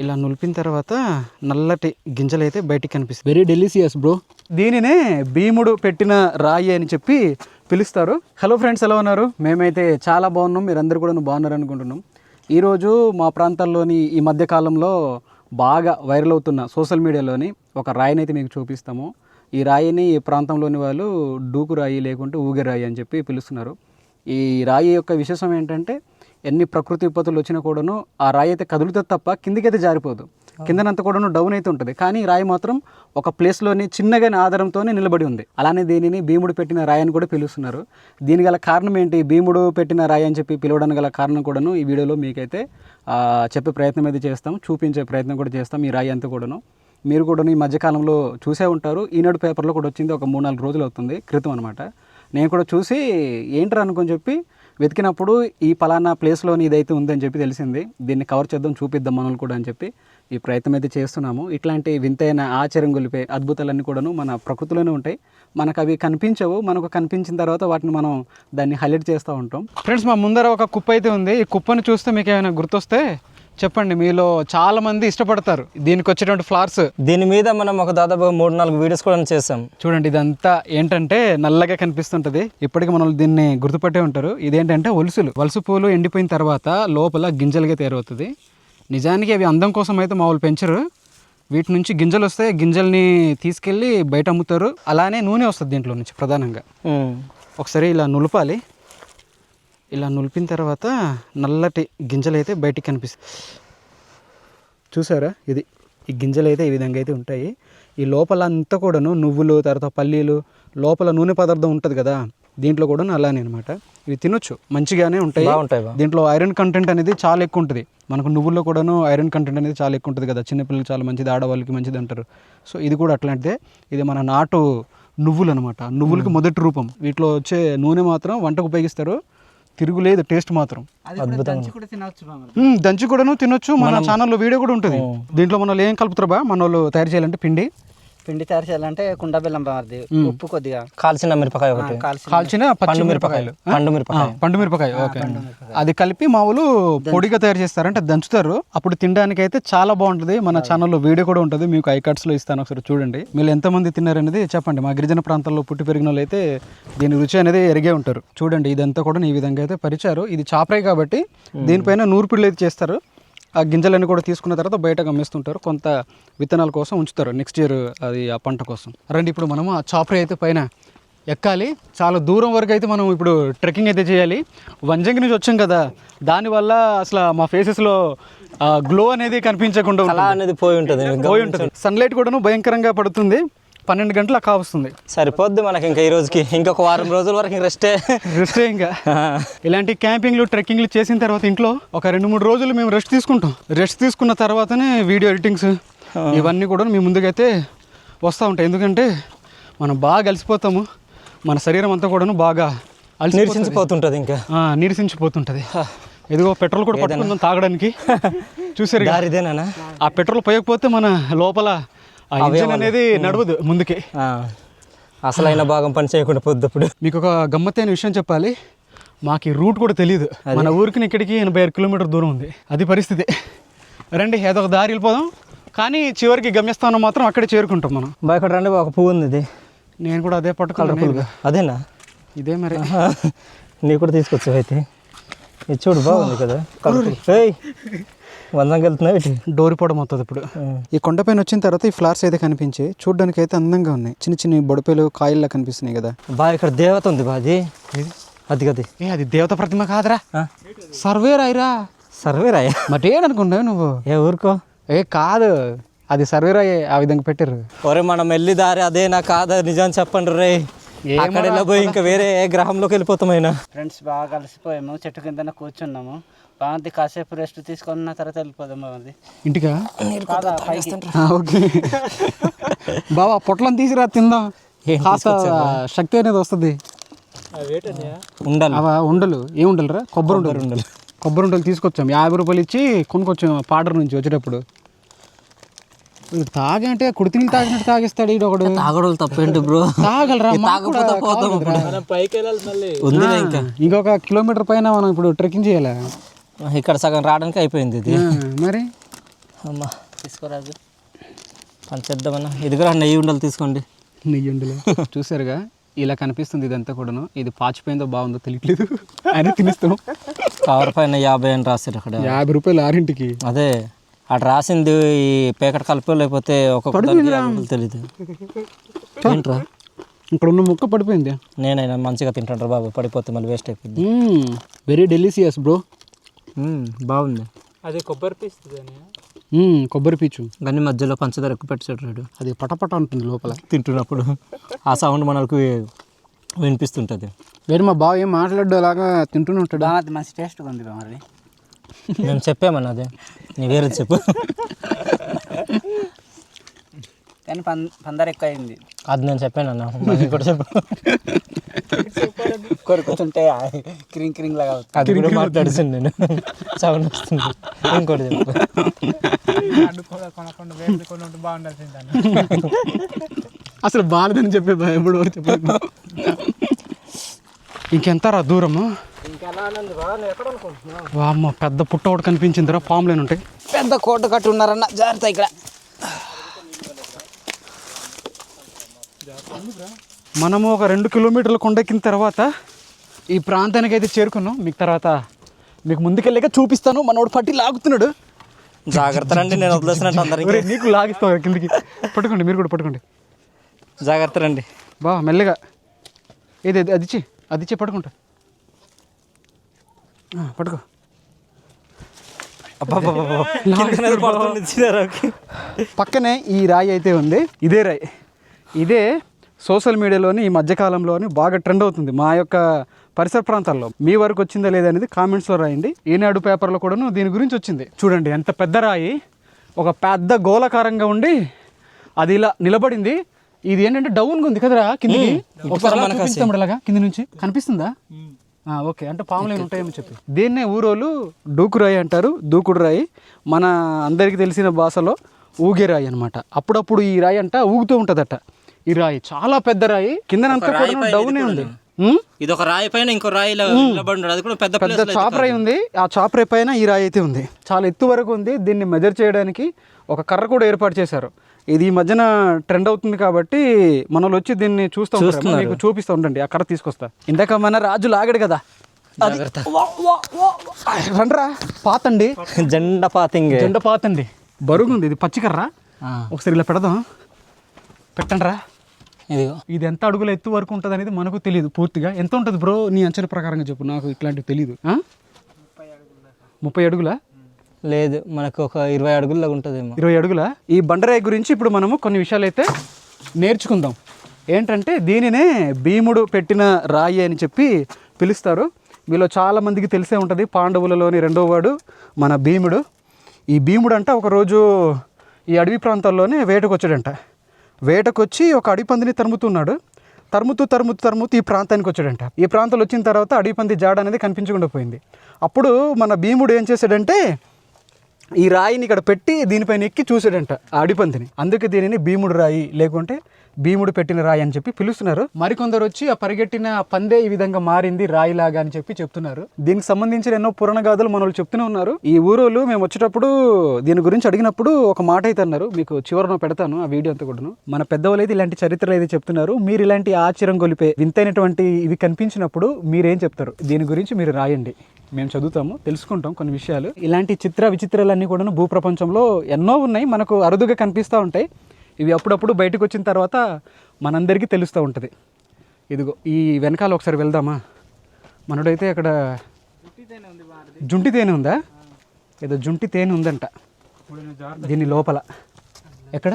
ఇలా నులిపిన తర్వాత నల్లటి గింజలు అయితే బయటికి కనిపిస్తాయి. Very delicious bro. దీనినే భీముడు పెట్టిన రాయి అని చెప్పి పిలుస్తారు. హలో ఫ్రెండ్స్, ఎలా ఉన్నారు? మేమైతే చాలా బాగున్నాం, మీరందరూ కూడా బాగున్నారు అనుకుంటున్నాం. ఈరోజు మా ప్రాంతాల్లోని ఈ మధ్యకాలంలో బాగా వైరల్ అవుతున్న సోషల్ మీడియాలోని ఒక రాయిని అయితే మీకు చూపిస్తాము. ఈ రాయిని ఈ ప్రాంతంలోని వాళ్ళు డూకు రాయి లేకుంటే ఊగే రాయి అని చెప్పి పిలుస్తున్నారు. ఈ రాయి యొక్క విశేషం ఏంటంటే ఎన్ని ప్రకృతి విపత్తులు వచ్చినా కూడాను ఆ రాయి అయితే కదులుతుంది తప్ప కిందికైతే జారిపోదు. కిందనంతా కూడాను డౌన్ అయితే ఉంటుంది, కానీ రాయి మాత్రం ఒక ప్లేస్లోని చిన్నగానే ఆధారంతోనే నిలబడి ఉంది. అలానే దీనిని భీముడు పెట్టిన రాయి అని కూడా పిలుస్తున్నారు. దీని గల కారణం ఏంటి, భీముడు పెట్టిన రాయి అని చెప్పి పిలవడానికి గల కారణం కూడాను ఈ వీడియోలో మీకైతే చెప్పే ప్రయత్నం అయితే చేస్తాం, చూపించే ప్రయత్నం కూడా చేస్తాం. ఈ రాయి అంతా కూడాను మీరు కూడా ఈ మధ్యకాలంలో చూసే ఉంటారు. ఈనాడు పేపర్లో కూడా వచ్చింది, ఒక 3-4 రోజులు అవుతుంది క్రితం అనమాట. నేను కూడా చూసి ఏంటర్ అనుకొని చెప్పి వెతికినప్పుడు ఈ పలానా ప్లేస్లోని ఇదైతే ఉందని చెప్పి తెలిసింది. దీన్ని కవర్ చేద్దాం, చూపిద్దాం మనల్ని కూడా అని చెప్పి ఈ ప్రయత్నం అయితే చేస్తున్నాము. ఇట్లాంటి వింతైన ఆశ్చర్యం గొలిపే అద్భుతాలన్నీ కూడాను మన ప్రకృతిలోనే ఉంటాయి. మనకు అవి కనిపించవు, మనకు కనిపించిన తర్వాత వాటిని మనం దాన్ని హైలైట్ చేస్తూ ఉంటాం. ఫ్రెండ్స్, మా ముందర ఒక కుప్ప అయితే ఉంది. ఈ కుప్పను చూస్తే మీకు ఏమైనా గుర్తొస్తే చెప్పండి. మీలో చాలా మంది ఇష్టపడతారు దీనికి వచ్చేటువంటి ఫ్లవర్స్. దీని మీద మనం ఒక దాదాపు 3-4 వీడియోస్ కూడా చేసాం. చూడండి, ఇదంతా ఏంటంటే నల్లగా కనిపిస్తుంటది. ఇప్పటికీ మనం దీన్ని గుర్తుపట్టే ఉంటారు. ఇదేంటంటే వలస పూలు ఎండిపోయిన తర్వాత లోపల గింజలుగా తయారవుతుంది. నిజానికి అవి అందం కోసం అయితే మామూలు పెంచరు. వీటి నుంచి గింజలు వస్తాయి, గింజల్ని తీసుకెళ్ళి బయట అమ్ముతారు. అలానే నూనె వస్తుంది దీంట్లో నుంచి ప్రధానంగా. ఒకసారి ఇలా నులపాలి. ఇలా నులిపిన తర్వాత నల్లటి గింజలు అయితే బయటికి కనిపిస్తాయి. చూసారా, ఈ గింజలు అయితే ఈ విధంగా అయితే ఉంటాయి. ఈ లోపల అంతా కూడాను నువ్వులు, తర్వాత పల్లీలు, లోపల నూనె పదార్థం ఉంటుంది కదా, దీంట్లో కూడా అలానే అనమాట. ఇవి తినొచ్చు, మంచిగానే ఉంటాయి. దీంట్లో ఐరన్ కంటెంట్ అనేది చాలా ఎక్కువ ఉంటుంది. మనకు నువ్వుల్లో కూడాను ఐరన్ కంటెంట్ అనేది చాలా ఎక్కువ ఉంటుంది కదా, చిన్నపిల్లలు చాలా మంచిది, ఆడవాళ్ళకి మంచిది అంటారు. సో ఇది కూడా అట్లాంటిదే. ఇది మన నాటు నువ్వులు అనమాట. నువ్వులకి మొదటి రూపం. వీటిలో వచ్చే నూనె మాత్రం వంటకు ఉపయోగిస్తారు. తిరుగులేదు, టేస్ట్ మాత్రం దంచి కూడాను తినొచ్చు. మన ఛానల్లో వీడియో కూడా ఉంటుంది. దీంట్లో మన వాళ్ళు ఏం కలుపుతారు బా, మన వాళ్ళు తయారు చేయాలంటే పిండి తయారు చేయాలంటే కుండ బెల్లం బాగుంది, ఉప్పు కొద్దిగా, కాల్చిన మిరపకాయ ఒకటి, కాల్చిన పండు మిరపకాయ ఓకే, అది కలిపి మామూలు పొడిగా తయారు చేస్తారు, అంటే దంచుతారు. అప్పుడు తినడానికి అయితే చాలా బాగుంటుంది. మన ఛానల్లో వీడియో కూడా ఉంటుంది, మీకు ఐకార్డ్స్లో ఇస్తాను, ఒకసారి చూడండి. మీరు ఎంతమంది తిన్నారనేది చెప్పండి. మా గిరిజన ప్రాంతాల్లో పుట్టి పెరిగిన వాళ్ళు అయితే దీని రుచి అనేది ఎరిగే ఉంటారు. చూడండి, ఇదంతా కూడా ఈ విధంగా అయితే పరిచారు. ఇది చాపరాయి కాబట్టి దీనిపైన నూర్పిళ్ళు అయితే చేస్తారు. ఆ గింజలన్నీ కూడా తీసుకున్న తర్వాత బయటకు అమ్మేస్తుంటారు. కొంత విత్తనాల కోసం ఉంచుతారు నెక్స్ట్ ఇయర్ అది ఆ పంట కోసం. రండి, ఇప్పుడు మనము ఆ చాపరాయి అయితే పైన ఎక్కాలి. చాలా దూరం వరకు అయితే మనం ఇప్పుడు ట్రెక్కింగ్ అయితే చేయాలి. వంజంగి నుంచి వచ్చాం కదా, దానివల్ల అసలు మా ఫేసెస్లో గ్లో అనేది కనిపించకుండా అనేది పోయి ఉంటుంది. సన్లైట్ కూడాను భయంకరంగా పడుతుంది. 12 గంటలు కావస్తుంది. సరిపోద్ది మనకి ఇంకా ఈ రోజుకి. ఇంకొక వారం రోజుల వరకు రెస్టే ఇంకా. ఇలాంటి క్యాంపింగ్లు, ట్రెక్కింగ్లు చేసిన తర్వాత ఇంట్లో ఒక 2-3 రోజులు మేము రెస్ట్ తీసుకుంటాం. రెస్ట్ తీసుకున్న తర్వాతనే వీడియో ఎడిటింగ్స్ ఇవన్నీ కూడా మీ ముందుకైతే వస్తూ ఉంటాయి. ఎందుకంటే మనం బాగా అలసిపోతాము, మన శరీరం అంతా కూడాను బాగా నీరసించిపోతుంటుంది. ఇంకా నీరసించిపోతుంటుంది. ఇదిగో పెట్రోల్ కూడా పట్టుకుందాం తాగడానికి. చూసారు, ఆ పెట్రోల్ పోయకపోతే మన లోపల ఇంజిన్ అనేది నడవదు ముందుకి. అసలైన భాగం పని చేయకుండా పోద్దప్పుడు. మీకు ఒక గమ్మత్తైన విషయం చెప్పాలి. మాకు ఈ రూట్ కూడా తెలియదు. మన ఊరికి ఇక్కడికి 85 కిలోమీటర్ దూరం ఉంది. అది పరిస్థితి. రండి, ఏదో ఒక దారి వెళ్ళిపోదాం, కానీ చివరికి గమ్యస్థానం మాత్రం అక్కడే చేరుకుంటాం మనం. ఇక్కడ రండి, ఒక పువ్వు ఉంది. ఇది నేను కూడా అదే పట్టుకోవాలి. అదేనా? ఇదే మరి. నీ కూడా తీసుకొచ్చావు అయితే. ఇది చూడు, బాగుంది కదా. వందంగా వెళ్తున్నాయి. డోరిపోవడం అవుతుంది ఇప్పుడు. ఈ కొండపైన వచ్చిన తర్వాత ఈ ఫ్లవర్స్ అయితే కనిపించి చూడడానికి అయితే అందంగా ఉన్నాయి. చిన్న చిన్న బొడపేలు కాయల్లా కనిపిస్తున్నాయి కదా. ఇక్కడ దేవత ఉంది బా. అది అది దేవత ప్రతిమ కాదురా, సర్వేరాయిరా. సర్వేరాయ మటే అనుకున్నావు నువ్వు? ఏ ఊరుకో. కాదు, అది సర్వేరాయే. ఆ విధంగా పెట్టారు. ఒరే, మనం వెళ్ళి దారి అదేనా కాదా నిజం చెప్పండి రే. అక్కడ వెళ్ళిపోయి ఇంకా వేరే గ్రహంలోకి వెళ్ళిపోతామైనా. ఫ్రెండ్స్, బాగా కలిసిపోయాము, చెట్టు కింద కూర్చున్నాము. బాగుంది, కాసేపు రెస్ట్ తీసుకున్న తర్వాత వెళ్ళిపోదాం. బాగుంది ఇంటికా? ఓకే బాబా, పొట్లను తీసిరా, తిందాం. శక్తి అనేది వస్తుంది. ఉండలు ఏం ఉండలు రా? కొబ్బరి ఉండలు తీసుకొచ్చాం. 50 రూపాయలు ఇచ్చి కొనుక్కొచ్చాం పాడర్ నుంచి వచ్చేటప్పుడు. తాగంటే కుడితి నీళ్ళు తాగినట్టు తాగిస్తాడు ఈడు ఒకడు. తాగడం తప్పేంటి బ్రో? తాగలరా, ఇంకొక కిలోమీటర్ పైన మనం ఇప్పుడు ట్రెక్కింగ్ చేయాలి. ఇక్కడ సగం రావడానికి అయిపోయింది ఇది. మరి అమ్మా తీసుకోరాజు. పంచేద్దామన్నా. ఇదిగో నెయ్యి ఉండలు తీసుకోండి. నెయ్యండిలో చూసారుగా ఇలా కనిపిస్తుంది ఇదంతా కూడాను. ఇది పాచిపోయిందో బాగుందో తెలియట్లేదు అని తినిస్తాం. కవర్ పైన 50 అని రాశారు అక్కడ. 50 రూపాయలు ఆరింటికి. అదే అక్కడ రాసింది ఈ ప్యాకెట్ కలిపి లేకపోతే ఒక్కొక్క తెలీదు. ఏంట్రా ఇక్కడ ఉన్న ముక్క పడిపోయింది. నేనైనా మంచిగా తింటాను బాబు, పడిపోతే మళ్ళీ వేస్ట్ అయిపోయింది. Very delicious bro. బాగుంది. అది కొబ్బరి పీస్ కొబ్బరి పీచు. కానీ మధ్యలో పంచదార ఎక్కువ పెట్టాడు. అది పటపట ఉంటుంది లోపల తింటున్నప్పుడు ఆ సౌండ్ మనకు వినిపిస్తుంటుంది. వేరే మా బావ ఏం మాట్లాడు అలాగా తింటూనే ఉంటాడు. అది మంచి టేస్ట్గా ఉంది మరి. మేము చెప్పామన్నా అదే, నీ వేరే చెప్పు. కానీ పందర ఎక్కువ అయింది. అది నేను చెప్పానన్నా, మళ్ళీ కూడా చెప్పు. కొరుకుతుంటే క్రింగ్ క్రింగ్ లాగా అవుతుంది. అది కూడా మాట్లాడుతుంది, నేను సౌండ్ వస్తుంది. ఇంకోటి చెప్పు. అసలు బాలేదని చెప్పే ఎప్పుడు చెప్పాను. ఇంకెంత రా దూరము? వామ్మ పెద్ద పుట్ట ఒకటి కనిపించిందిరా. పాములేని ఉంటాయి. పెద్ద కోట కట్టి ఉన్నారన్న, జాగ్రత్త. ఇక్కడ మనము ఒక 2 కిలోమీటర్లు కొండెక్కిన తర్వాత ఈ ప్రాంతానికి అయితే చేరుకున్నాం. మీకు తర్వాత మీకు ముందుకెళ్ళాక చూపిస్తాను. మనోడు పట్టి లాగుతున్నాడు. జాగ్రత్త రండి, నేను వదిలేసినట్టు అందరికి. నీకు లాగిస్తావు కిందికి. పట్టుకోండి, మీరు కూడా పట్టుకోండి. జాగ్రత్త రండి బా మెల్లగా. ఏది అదిచ్చి పట్టుకుంటా. పట్టుకో. పక్కనే ఈ రాయి అయితే ఉంది. ఇదే రాయి. ఇదే సోషల్ మీడియాలోని ఈ మధ్యకాలంలోని బాగా ట్రెండ్ అవుతుంది మా యొక్క పరిసర ప్రాంతాల్లో. మీ వరకు వచ్చిందా లేదా అనేది కామెంట్స్లో రాయండి. ఈనాడు పేపర్లో కూడాను దీని గురించి వచ్చింది. చూడండి ఎంత పెద్ద రాయి, ఒక పెద్ద గోళాకారంగా ఉండి అది ఇలా నిలబడింది. ఇది ఏంటంటే డౌన్గా ఉంది కదరా కిందికి. ఒకసారి కింది నుంచి కనిపిస్తుందా? ఓకే, అంటే పాములేని ఉంటాయేమో చెప్పి. దీన్నే ఊరోళ్ళు డూకు రాయి అంటారు, దూకుడు రాయి. మన అందరికీ తెలిసిన భాషలో ఊగే రాయి అనమాట. అప్పుడప్పుడు ఈ రాయి అంట ఊగుతూ ఉంటుందట. ఈ రాయి చాలా పెద్ద రాయి, కిందనంతా డౌనే ఉంది. ఇది ఒక రాయి పైన ఇంకో రాయి అది కూడా పెద్ద చాప రాయి ఉంది. ఆ చాప రాయి పైన ఈ రాయి అయితే ఉంది. చాలా ఎత్తు వరకు ఉంది. దీన్ని మెజర్ చేయడానికి ఒక కర్ర కూడా ఏర్పాటు చేశారు. ఇది ఈ మధ్యన ట్రెండ్ అవుతుంది కాబట్టి మనలో వచ్చి దీన్ని చూస్తూ ఉంటారు. మీకు చూపిస్తూ ఉండండి. ఆ కర్ర తీసుకొస్తా. ఇందాక మన రాజు లాగాడు కదా, రండ్రా. పాతండి, జెండ పాతండి. బరుగుంది. ఇది పచ్చి కర్ర. ఒకసారి ఇలా పెడదాం. పెట్టండి రా. ఇది ఎంత అడుగుల ఎత్తు వరకు ఉంటుంది అనేది మనకు తెలియదు పూర్తిగా. ఎంత ఉంటుంది బ్రో నీ అంచనా ప్రకారంగా చెప్పు, నాకు ఇట్లాంటివి తెలియదు. 30 అడుగుల లేదు, మనకు ఒక 20 అడుగుల్లో ఉంటుందేమో. 20 అడుగుల. ఈ బండరాయి గురించి ఇప్పుడు మనము కొన్ని విషయాలు అయితే నేర్చుకుందాం. ఏంటంటే దీనినే భీముడు పెట్టిన రాయి అని చెప్పి పిలుస్తారు. మీలో చాలామందికి తెలిసే ఉంటుంది, పాండవులలోని 2వ వాడు మన భీముడు. ఈ భీముడు అంట ఒకరోజు ఈ అడవి ప్రాంతాల్లోనే వేటకు వచ్చాడంట. వేటకొచ్చి ఒక అడిపందిని తరుముతూ ఈ ప్రాంతానికి వచ్చాడంట. ఈ ప్రాంతంలో వచ్చిన తర్వాత అడిపంది జాడ అనేది కనిపించకుండా పోయింది. అప్పుడు మన భీముడు ఏం చేశాడంటే ఈ రాయిని ఇక్కడ పెట్టి దీనిపైన ఎక్కి చూసాడంట ఆ అడిపందిని. అందుకే దీనిని భీముడు రాయి లేకుంటే భీముడు పెట్టిన రాయి అని చెప్పి పిలుస్తున్నారు. మరికొందరు వచ్చి ఆ పరిగెట్టిన పందే ఈ విధంగా మారింది రాయిలాగా అని చెప్పి చెప్తున్నారు. దీనికి సంబంధించిన ఎన్నో పురాణ గాథలు మన వాళ్ళు చెప్తూనే ఉన్నారు. ఈ ఊరోళ్ళు మేము వచ్చేటప్పుడు దీని గురించి అడిగినప్పుడు ఒక మాట అయితే అన్నారు, మీకు చివరన పెడతాను ఆ వీడియో అంతా కూడాను. మన పెద్దవాళ్ళు అయితే ఇలాంటి చరిత్రలు అయితే చెప్తున్నారు. మీరు ఇలాంటి ఆశ్చర్యం గొలిపే వింతైనటువంటి ఇవి కనిపించినప్పుడు మీరేం చెప్తారు? దీని గురించి మీరు రాయండి, మేము చదువుతాము, తెలుసుకుంటాం కొన్ని విషయాలు. ఇలాంటి విచిత్రాలన్నీ కూడా భూప్రపంచంలో ఎన్నో ఉన్నాయి, మనకు అరుదుగా కనిపిస్తూ ఉంటాయి. ఇవి అప్పుడప్పుడు బయటకు వచ్చిన తర్వాత మనందరికీ తెలుస్తూ ఉంటుంది. ఇదిగో ఈ వెనకాల ఒకసారి వెళ్దామా? మనడైతే అక్కడ జుంటి తేనె ఉందా? ఏదో జుంటి తేనె ఉందంట దీని లోపల. ఎక్కడ?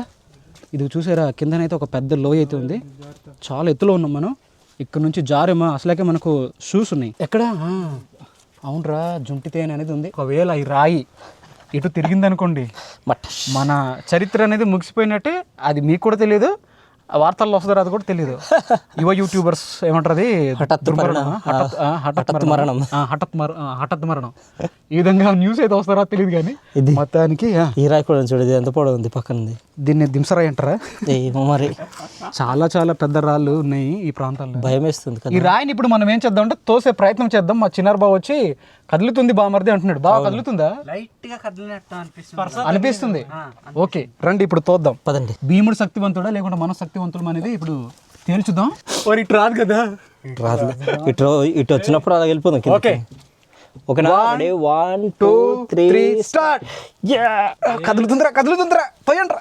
ఇది చూసారా, కిందనైతే ఒక పెద్ద లోయ అయితే ఉంది. చాలా ఎత్తులో ఉన్నాం మనం. ఇక్కడ నుంచి జారేమో, అసలకే మనకు షూస్ ఉన్నాయి. ఎక్కడ? అవునరా, జుంటి తేనె అనేది ఉంది. ఒకవేళ ఈ రాయి ఇటు తిరిగిందనుకోండి, మన చరిత్ర అనేది ముగిసిపోయినట్టే. అది మీకు కూడా తెలియదు, ఆ వార్తల్లో వస్తుందో అది కూడా తెలియదు. యువ యూట్యూబర్స్ ఏమంటారు అది హఠాత్ మరణం ఈ విధంగా న్యూస్ అయితే వస్తారో తెలియదు కానీ ఇది మొత్తానికి ఈ రాయి కూడా చూడదు ఎంత పొడవు ఉంది పక్కనది. దీన్ని దింసరాయి అంటారా? ఏమో మరి చాలా చాలా పెద్ద రాళ్ళు ఉన్నాయి ఈ ప్రాంతాల్లో. భయం వేస్తుంది కదా. ఈ రాయిని ఇప్పుడు మనం ఏం చేద్దాం అంటే తోసే ప్రయత్నం చేద్దాం. మా చిన్నారు బావ వచ్చి కదులుతుంది బామర్ది అంటున్నాడు. బాగా కదులుతుందా? లైట్ గా కదిలినట్టు అనిపిస్తుంది. అనిపిస్తుంది. ఓకే రండి ఇప్పుడు తోద్దాం. పదండి. భీముడు శక్తివంతుడా లేకుంటే మనం శక్తివంతులం అనేది ఇప్పుడు తేల్చుదాం. మరి ఇటు రాదు కదా. రాదు. ఇటు వచ్చినప్పుడు అలా వెళ్ళిపోదాం. ఓకే ఓకేనా? 1 2 3 స్టార్ట్. కదులుతుందిరా తోయండ్రా.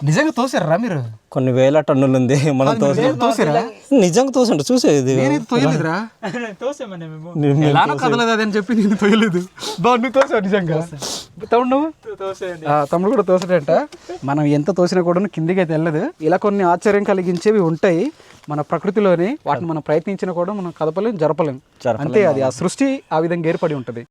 నిజంగా తోసారా మీరు? కొన్ని వేల టన్నులు ఉంది. మనం తోసారా? నిజంగా తోసంట చూసేది. తోయలేదురా. ఎలానో కదలదు అదని చెప్పి నేను తోయలేదు. నువ్వు తోసావు నిజంగా. తమ్ముడు కూడా తోసాడంట. మనం ఎంత తోసినా కూడా కిందికి అయితే వెళ్ళదు. ఇలా కొన్ని ఆశ్చర్యం కలిగించేవి ఉంటాయి మన ప్రకృతిలోని. వాటిని మనం ప్రయత్నించినా కూడా మనం కదపలేం, జరపలేం. అంతే, అది ఆ సృష్టి ఆ విధంగా ఏర్పడి ఉంటుంది.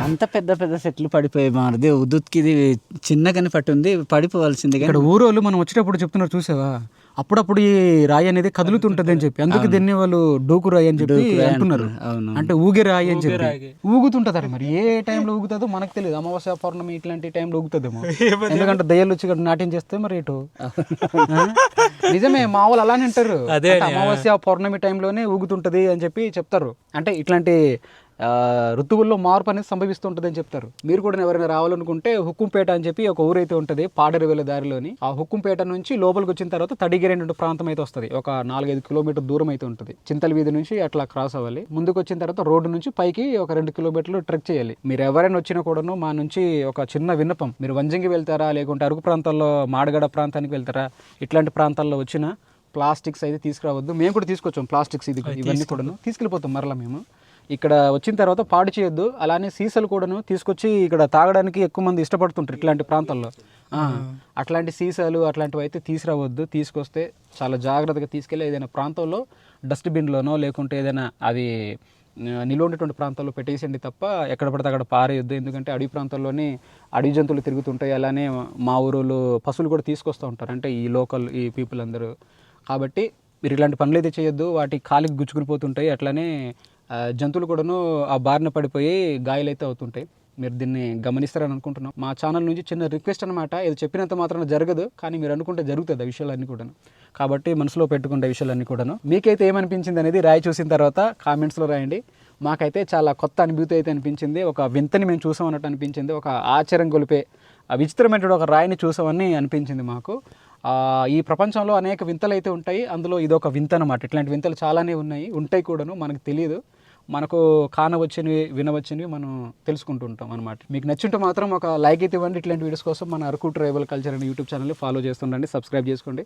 అంత పెద్ద పెద్ద చెట్లు పడిపోయి మారది. ఉదుత్కి ఇది చిన్నగానే పట్టి ఉంది, పడిపోవాల్సింది. ఇక్కడ ఊరోళ్ళు మనం వచ్చేటప్పుడు చెప్తున్నారు చూసావా, అప్పుడప్పుడు ఈ రాయి అనేది కదులుతుంటది అని చెప్పి, అందుకే దీన్ని వాళ్ళు డోకు రాయి అని చెప్పి అంటున్నారు. అంటే ఊగే రాయి అని చెప్పి. ఊగుతుంటది. మరి ఏ టైంలో ఊగుతుందో మనకు తెలియదు. అమావాస్య పౌర్ణమి ఇట్లాంటి టైంలో ఊగుతుందేమో. ఎందుకంటే దయ్యాలు వచ్చి ఇక్కడ నాట్యం చేస్తే మరి ఇటు నిజమే మా వాళ్ళు అలానే అంటారు. అమావాస్య పౌర్ణమి టైంలోనే ఊగుతుంటది అని చెప్పి చెప్తారు. అంటే ఇట్లాంటి ఋతువుల్లో మార్పు అనేది సంభవిస్తుంటుంది అని చెప్తారు. మీరు కూడా ఎవరైనా రావాలనుకుంటే హుక్కుంపేట అని చెప్పి ఒక ఊరైతే ఉంటుంది పాడేరు వెళ్ళే దారిలోని. ఆ హుక్కుంపేట నుంచి లోపలికి వచ్చిన తర్వాత తడిగిరి ప్రాంతం అయితే వస్తుంది. ఒక 4-5 కిలోమీటర్ దూరం అయితే ఉంటుంది. చింతల వీధి నుంచి అట్లా క్రాస్ అవ్వాలి. ముందుకు వచ్చిన తర్వాత రోడ్డు నుంచి పైకి ఒక 2 కిలోమీటర్లు ట్రెక్ చేయాలి. మీరు ఎవరైనా వచ్చినా కూడాను మా నుంచి ఒక చిన్న విన్నపం, మీరు వంజంగి వెళ్తారా లేకుంటే అరకు ప్రాంతాల్లో మాడగడ ప్రాంతానికి వెళ్తారా, ఇట్లాంటి ప్రాంతాల్లో వచ్చిన ప్లాస్టిక్స్ అయితే తీసుకురావద్దు. మేము కూడా తీసుకొచ్చాం ప్లాస్టిక్స్, ఇవన్నీ కూడాను తీసుకెళ్ళిపోతాం మరలా మేము. ఇక్కడ వచ్చిన తర్వాత పాడు చేయొద్దు. అలానే సీసాలు కూడాను తీసుకొచ్చి ఇక్కడ తాగడానికి ఎక్కువ మంది ఇష్టపడుతుంటారు ఇట్లాంటి ప్రాంతాల్లో. అట్లాంటి సీసాలు అట్లాంటివి అయితే తీసుకురావద్దు. తీసుకొస్తే చాలా జాగ్రత్తగా తీసుకెళ్ళి ఏదైనా ప్రాంతంలో డస్ట్బిన్లోనో లేకుంటే ఏదైనా అది నిల్వ ఉండేటువంటి ప్రాంతాల్లో పెట్టేసేయండి తప్ప ఎక్కడ పడితే అక్కడ పారేయొద్దు. ఎందుకంటే అడవి ప్రాంతాల్లోనే అడవి జంతువులు తిరుగుతుంటాయి. అలానే మా ఊరోళ్ళు పశువులు కూడా తీసుకొస్తూ ఉంటారు, అంటే ఈ లోకల్ ఈ పీపుల్ అందరూ. కాబట్టి మీరు ఇలాంటి పనులు అయితే చేయొద్దు. వాటి కాలికి గుచ్చుకుపోతుంటాయి. అట్లానే జంతువులు కూడాను ఆ బారిన పడిపోయి గాయాలు అయితే అవుతుంటాయి. మీరు దీన్ని గమనిస్తారని అనుకుంటున్నాం. మా ఛానల్ నుంచి చిన్న రిక్వెస్ట్ అనమాట. ఇది చెప్పినంత మాత్రం జరగదు, కానీ మీరు అనుకుంటే జరుగుతుంది ఆ విషయాలన్నీ కూడాను. కాబట్టి మనసులో పెట్టుకుంటే విషయాలన్నీ కూడాను. మీకైతే ఏమనిపించింది అనేది రాయి చూసిన తర్వాత కామెంట్స్లో రాయండి. మాకైతే చాలా కొత్త అనుభూతి అయితే అనిపించింది. ఒక వింతని మేము చూసాం అన్నట్టు అనిపించింది. ఒక ఆశ్చర్యం గొలిపే విచిత్రమైన ఒక రాయిని చూసామని అనిపించింది మాకు. ఈ ప్రపంచంలో అనేక వింతలు అయితే ఉంటాయి, అందులో ఇదొక వింత అనమాట. ఇట్లాంటి వింతలు చాలానే ఉంటాయి కూడాను, మనకు తెలియదు. మనకు కానవచ్చినవి వినవచ్చినవి మనం తెలుసుకుంటూ ఉంటాం అనమాట. మీకు నచ్చుంటే మాత్రం ఒక లైక్ అయితే ఇవ్వండి. ఇట్లాంటి వీడియోస్ కోసం మన అరకు ట్రైబల్ కల్చర్ అనే యూట్యూబ్ ఛానల్ని ఫాలో చేస్తుండండి, సబ్స్క్రైబ్ చేసుకోండి.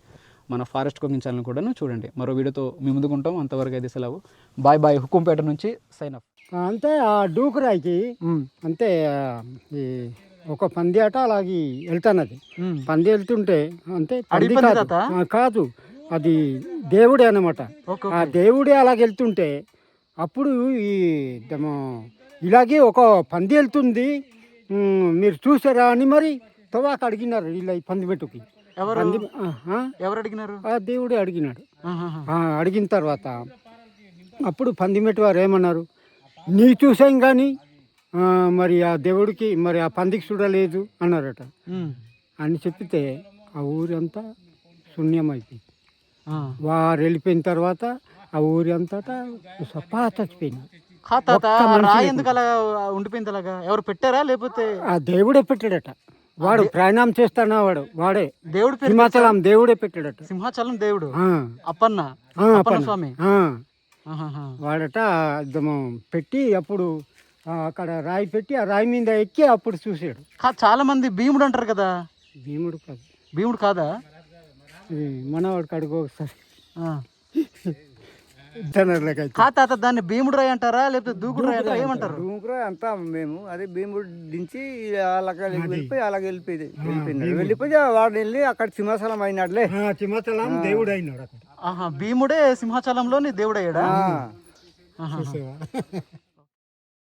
మన ఫారెస్ట్ కుకింగ్ ఛానల్ కూడా చూడండి. మరో వీడియోతో మీ ముందుకుంటాం. అంతవరకు అయితే సెలవు. Bye bye. హుక్కుంపేట నుంచి సైన్ అప్. అంతే ఆ డూకురాయికి అంతే ఈ ఒక పంది ఆట అలాగే వెళ్తానది. పంది వెళ్తుంటే అంతే పంది కాదు, అది దేవుడే అన్నమాట. ఆ దేవుడే అలాగే వెళ్తుంటే అప్పుడు ఈ ఇలాగే ఒక పంది వెళ్తుంది, మీరు చూసారా అని మరి తవాక అడిగినారు ఇలా ఈ పంది మెట్టుకి. ఎవరు అడిగినారు? ఆ దేవుడే అడిగినాడు. అడిగిన తర్వాత అప్పుడు పందిమెట్టు వారు ఏమన్నారు, నీ చూసాం కానీ మరి ఆ దేవుడికి మరి ఆ పందికి చూడలేదు అన్నారట. అని చెప్పితే ఆ ఊరంతా శూన్యమైపోయింది. వారు వెళ్ళిపోయిన తర్వాత ఆ ఊరి అంతటా సపా చచ్చిపోయింది. ఎందుకు అలా ఉండిపోయింది? అలాగా ఎవరు పెట్టారా లేకపోతే ఆ దేవుడే పెట్టాడట. వాడు ప్రయాణం చేస్తానా వాడే దేవుడి పేరు సింహాచలం దేవుడే పెట్టాడట. సింహాచలం దేవుడు ఆ, అప్పన్న ఆ, అప్పన్న అప్పన్న. స్వామి. ఆ, ఆహాహా. వాడట ఇదేమో పెట్టి అప్పుడు అక్కడ రాయి పెట్టి ఆ రాయి మీద ఎక్కి అప్పుడు చూసాడు. చాలా మంది భీముడు అంటారు కదా, భీముడు కాదు, భీముడు కాదా? ఇది మనవాడికి అడుగు ఒకసారి ఆ. జనర్లకైతే కా తాత దాన్ని భీముడు రాయి అంటారా లేకపోతే దూకుడు రాయి అంటారా, ఏమంటారు? డూంకురా అంతా మేము అదే భీముడు దించి అలాగ వెళ్ళిపోయి అలాగ వెళ్ళిపోయి వాడు వెళ్ళి అక్కడ సింహాసనం అయినాడులే. సింహాచలం దేవుడు అయినాడు అక్కడ. ఆహా, భీముడే సింహాచలంలోని దేవుడయ్యాడా? ఆ. ఆహా. చూసావా?